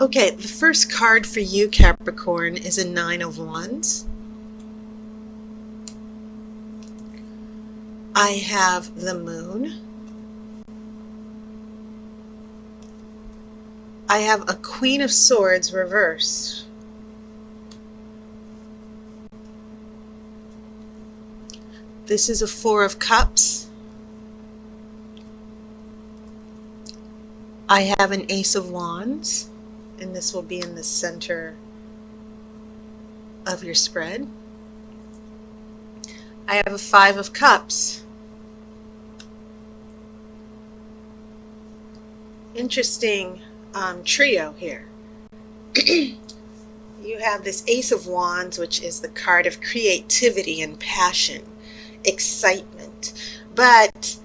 Okay, the first card for you, Capricorn, is a Nine of Wands. I have the Moon. I have a Queen of Swords reversed. This is a Four of Cups. I have an Ace of Wands, and this will be in the center of your spread. I have a Five of Cups. Interesting trio here. You have this Ace of Wands, which is the card of creativity and passion, excitement. But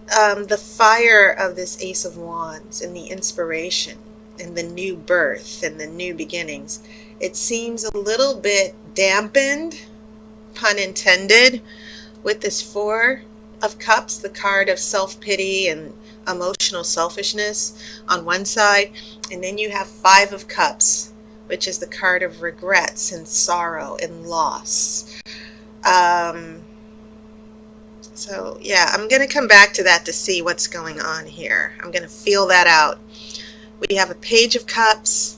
the fire of this Ace of Wands and the inspiration and the new birth and the new beginnings, it seems a little bit dampened, pun intended, with this Four of Cups, the card of self-pity and emotional selfishness on one side, and then you have Five of Cups, which is the card of regrets and sorrow and loss. So yeah, I'm going to come back to that to see what's going on here. I'm going to feel that out. We have a Page of Cups.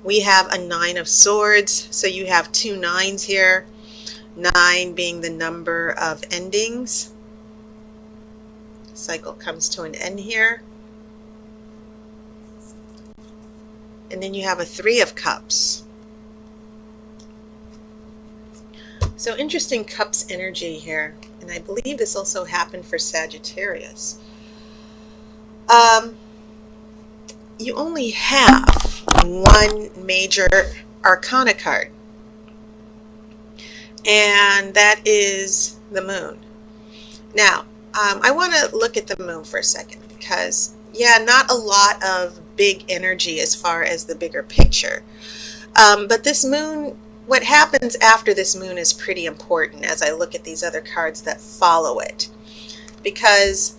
We have a Nine of Swords. So you have two nines here. 9 being the number of endings. Cycle comes to an end here. And then you have a Three of Cups. So interesting Cups energy here. And I believe this also happened for Sagittarius. You only have one major arcana card. And that is the Moon. Now, I want to look at the Moon for a second because, yeah, not a lot of big energy as far as the bigger picture. But this Moon, what happens after this Moon is pretty important as I look at these other cards that follow it. Because,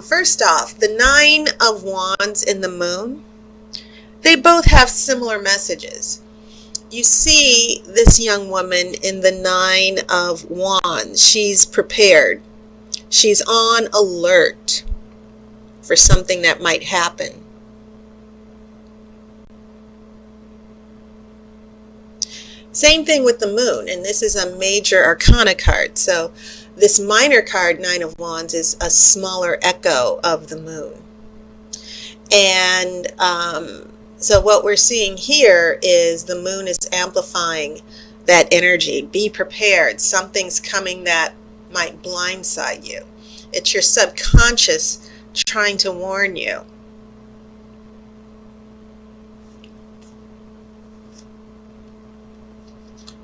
first off, the Nine of Wands and the Moon, they both have similar messages. You see this young woman in the Nine of Wands. She's prepared. She's on alert for something that might happen. Same thing with the Moon, and this is a major arcana card. So this minor card, Nine of Wands, is a smaller echo of the Moon. And so what we're seeing here is the Moon is amplifying that energy. Be prepared. Something's coming that might blindside you. It's your subconscious trying to warn you.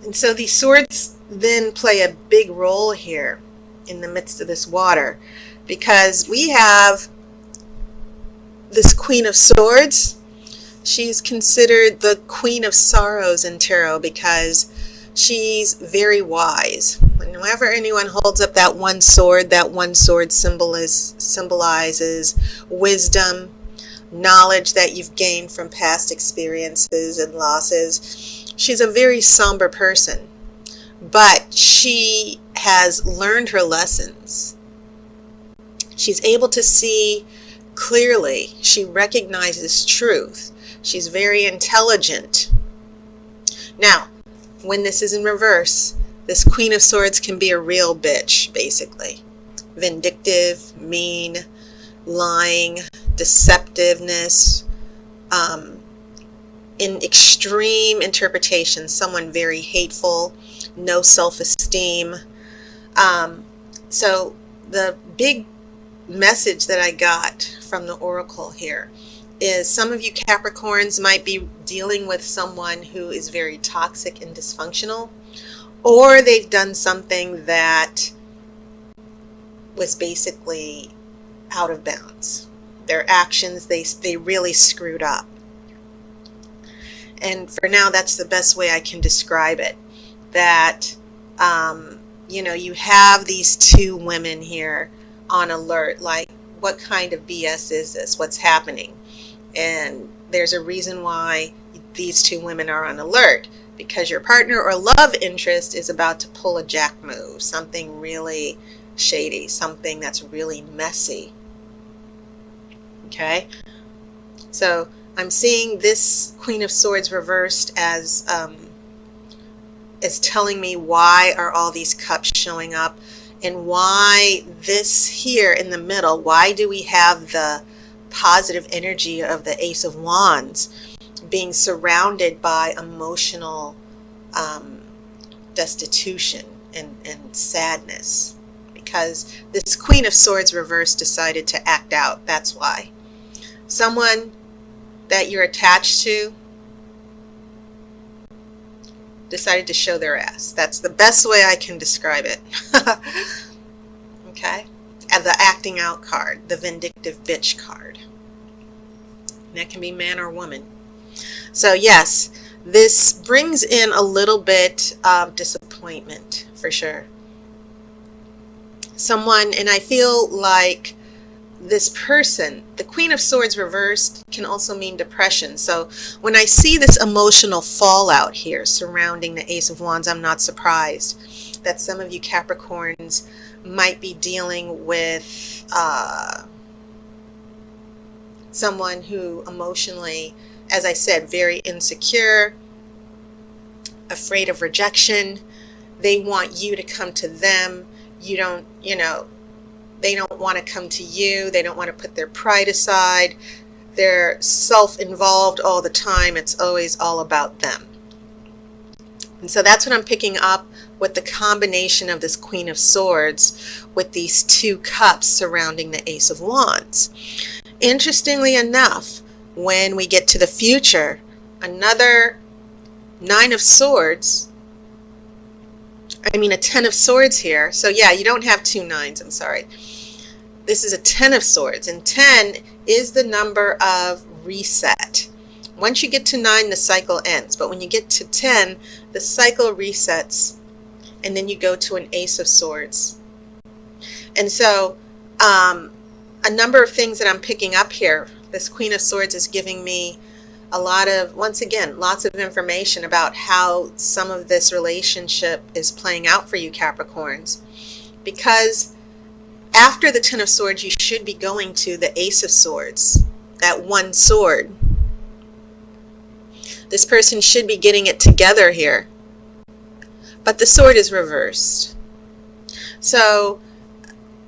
And so these swords then play a big role here in the midst of this water, because we have this Queen of Swords. She's considered the Queen of Sorrows in tarot because she's very wise. Whenever anyone holds up that one sword symbolizes wisdom, knowledge that you've gained from past experiences and losses. She's a very somber person, but she has learned her lessons. She's able to see clearly. She recognizes truth. She's very intelligent. Now, when this is in reverse, this Queen of Swords can be a real bitch, basically. Vindictive, mean, lying, deceptiveness, in extreme interpretation, someone very hateful, no self-esteem. So the big message that I got from the Oracle here is some of you Capricorns might be dealing with someone who is very toxic and dysfunctional, or they've done something that was basically out of bounds. Their actions, they really screwed up. And for now, that's the best way I can describe it. That, you know, you have these two women here on alert, like, what kind of BS is this? What's happening? And there's a reason why these two women are on alert, because your partner or love interest is about to pull a jack move, something really shady, something that's really messy. Okay? So I'm seeing this Queen of Swords reversed as telling me why are all these cups showing up, and why this here in the middle, why do we have the positive energy of the Ace of Wands being surrounded by emotional destitution and sadness? Because this Queen of Swords reversed decided to act out. That's why. Someone that you're attached to decided to show their ass. That's the best way I can describe it. Okay? And the acting out card, the vindictive bitch card. And that can be man or woman. So yes, this brings in a little bit of disappointment for sure. Someone, and I feel like this person, the Queen of Swords reversed, can also mean depression. So when I see this emotional fallout here surrounding the Ace of Wands, I'm not surprised that some of you Capricorns might be dealing with someone who emotionally, as I said, very insecure, afraid of rejection. They want you to come to them. You don't, they don't want to come to you. They don't want to put their pride aside. They're self-involved all the time. It's always all about them. And so that's what I'm picking up with the combination of this Queen of Swords with these two cups surrounding the Ace of Wands. Interestingly enough, when we get to the future, another Nine of Swords, a 10 of Swords here. So yeah, you don't have two nines, I'm sorry. This is a 10 of Swords, and 10 is the number of reset. Once you get to 9, the cycle ends, but when you get to 10, the cycle resets, and then you go to an Ace of Swords. And so a number of things that I'm picking up here, this Queen of Swords is giving me a lot of, once again, lots of information about how some of this relationship is playing out for you Capricorns. Because after the 10 of Swords, you should be going to the Ace of Swords, that one sword. This person should be getting it together here. But the sword is reversed. So,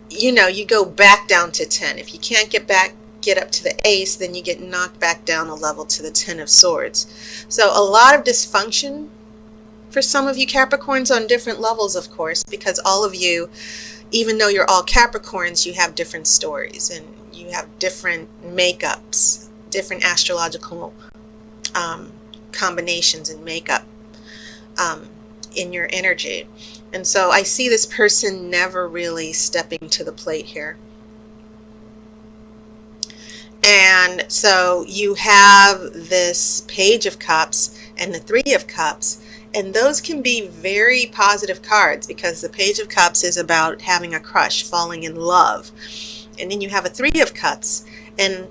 you go back down to 10. If you can't get up to the Ace, then you get knocked back down a level to the 10 of Swords. So a lot of dysfunction for some of you Capricorns on different levels, of course, because all of you, even though you're all Capricorns, you have different stories and you have different makeups, different astrological combinations and makeup in your energy. And so I see this person never really stepping to the plate here. And so you have this Page of Cups and the Three of Cups, and those can be very positive cards because the Page of Cups is about having a crush, falling in love. And then you have a Three of Cups, and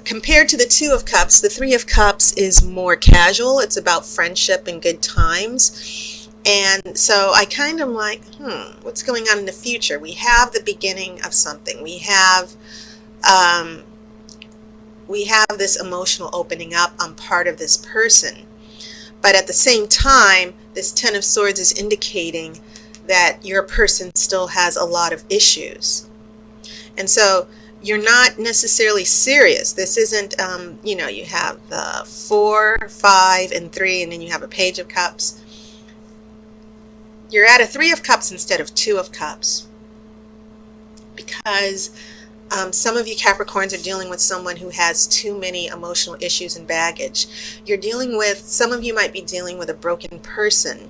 compared to the Two of Cups, the Three of Cups is more casual. It's about friendship and good times. And so I kind of like, what's going on in the future? We have the beginning of something. We have this emotional opening up on part of this person. But at the same time, this 10 of Swords is indicating that your person still has a lot of issues. And so you're not necessarily serious. This isn't, you have the 4, 5, and 3, and then you have a Page of Cups. You're at a 3 of Cups instead of 2 of Cups. Because some of you Capricorns are dealing with someone who has too many emotional issues and baggage. Some of you might be dealing with a broken person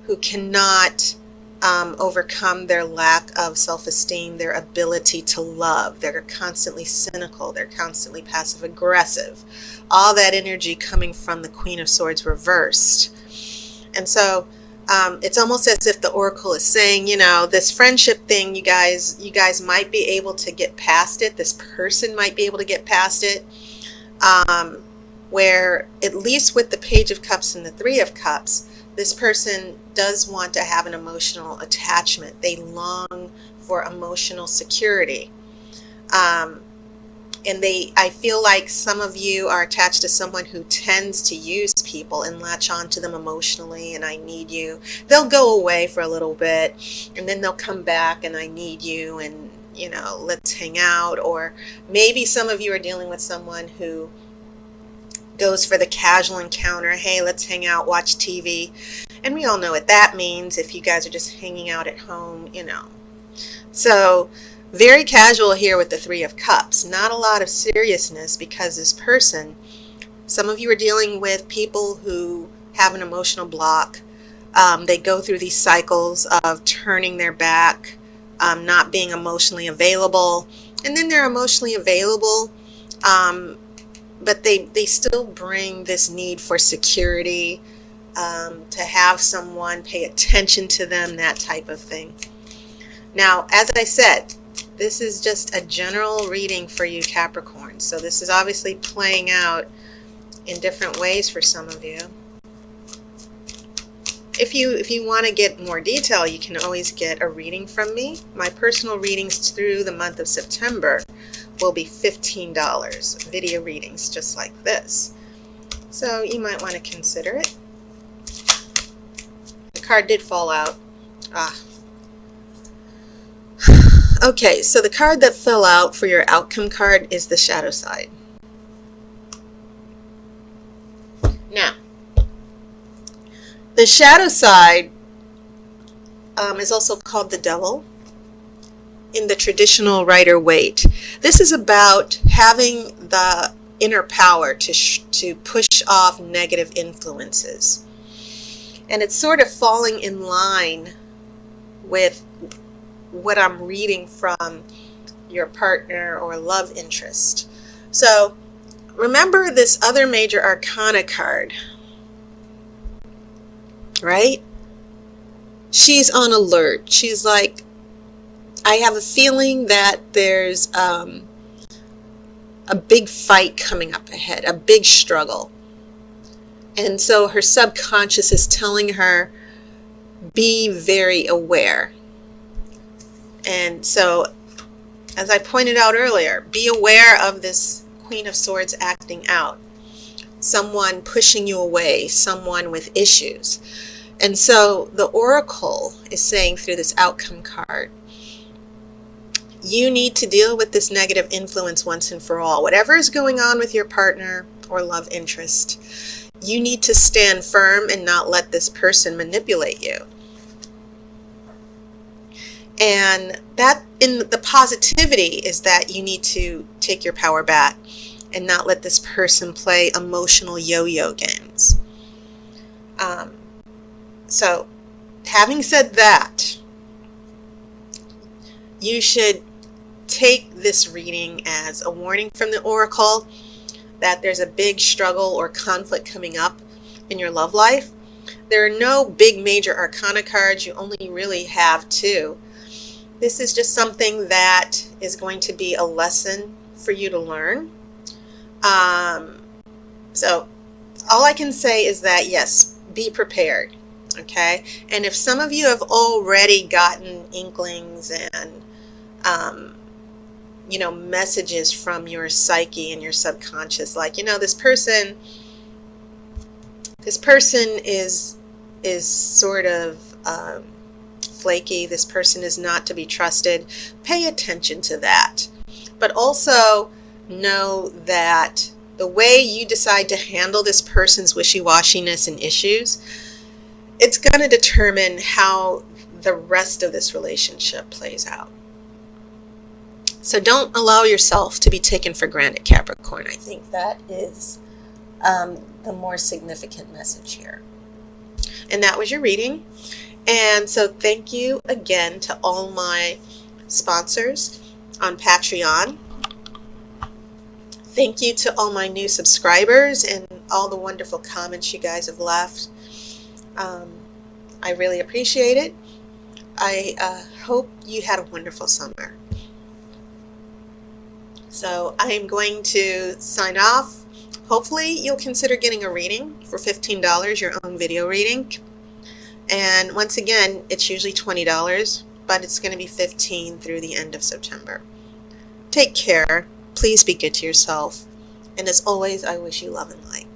who cannot overcome their lack of self-esteem, their ability to love. They're constantly cynical. They're constantly passive-aggressive. All that energy coming from the Queen of Swords reversed. And so it's almost as if the Oracle is saying, this friendship thing, you guys might be able to get past it. This person might be able to get past it. where at least with the Page of Cups and the Three of Cups, this person does want to have an emotional attachment. They long for emotional security. And I feel like some of you are attached to someone who tends to use people and latch on to them emotionally, and I need you. They'll go away for a little bit, and then they'll come back, and I need you, and, you know, let's hang out. Or maybe some of you are dealing with someone who goes for the casual encounter. Hey, let's hang out, watch TV. And we all know what that means if you guys are just hanging out at home, you know. So very casual here with the Three of Cups. Not a lot of seriousness, because this person, some of you are dealing with people who have an emotional block. They go through these cycles of turning their back, not being emotionally available, and then they're emotionally available, but they still bring this need for security, to have someone pay attention to them, that type of thing. Now, as I said, this is just a general reading for you, Capricorn. So this is obviously playing out in different ways for some of you. If you want to get more detail, you can always get a reading from me. My personal readings through the month of September will be $15. Video readings just like this. So you might want to consider it. The card did fall out. Okay, so the card that fell out for your outcome card is the shadow side. Now, the shadow side is also called the devil in the traditional Rider-Waite. This is about having the inner power to push off negative influences. And it's sort of falling in line with what I'm reading from your partner or love interest. So remember this other major arcana card, right? She's on alert. She's like, I have a feeling that there's a big fight coming up ahead, a big struggle. And so her subconscious is telling her, be very aware. And so, as I pointed out earlier, be aware of this Queen of Swords acting out. Someone pushing you away, someone with issues. And so the Oracle is saying through this outcome card, you need to deal with this negative influence once and for all. Whatever is going on with your partner or love interest, you need to stand firm and not let this person manipulate you. And that, in the positivity, is that you need to take your power back and not let this person play emotional yo-yo games. So, having said that, you should take this reading as a warning from the Oracle that there's a big struggle or conflict coming up in your love life. There are no big major arcana cards. You only really have two. This is just something that is going to be a lesson for you to learn. So all I can say is that, yes, be prepared, okay? And if some of you have already gotten inklings and, you know, messages from your psyche and your subconscious, like, you know, this person is sort of flaky, this person is not to be trusted, pay attention to that. But also know that the way you decide to handle this person's wishy-washiness and issues, it's going to determine how the rest of this relationship plays out. So don't allow yourself to be taken for granted, Capricorn. I think that is the more significant message here. And that was your reading. And so thank you again to all my sponsors on Patreon. Thank you to all my new subscribers and all the wonderful comments you guys have left. I really appreciate it. I hope you had a wonderful summer. So I am going to sign off Hopefully you'll consider getting a reading for $15, your own video reading. And once again, it's usually $20, but it's going to be $15 through the end of September. Take care. Please be good to yourself. And as always, I wish you love and light.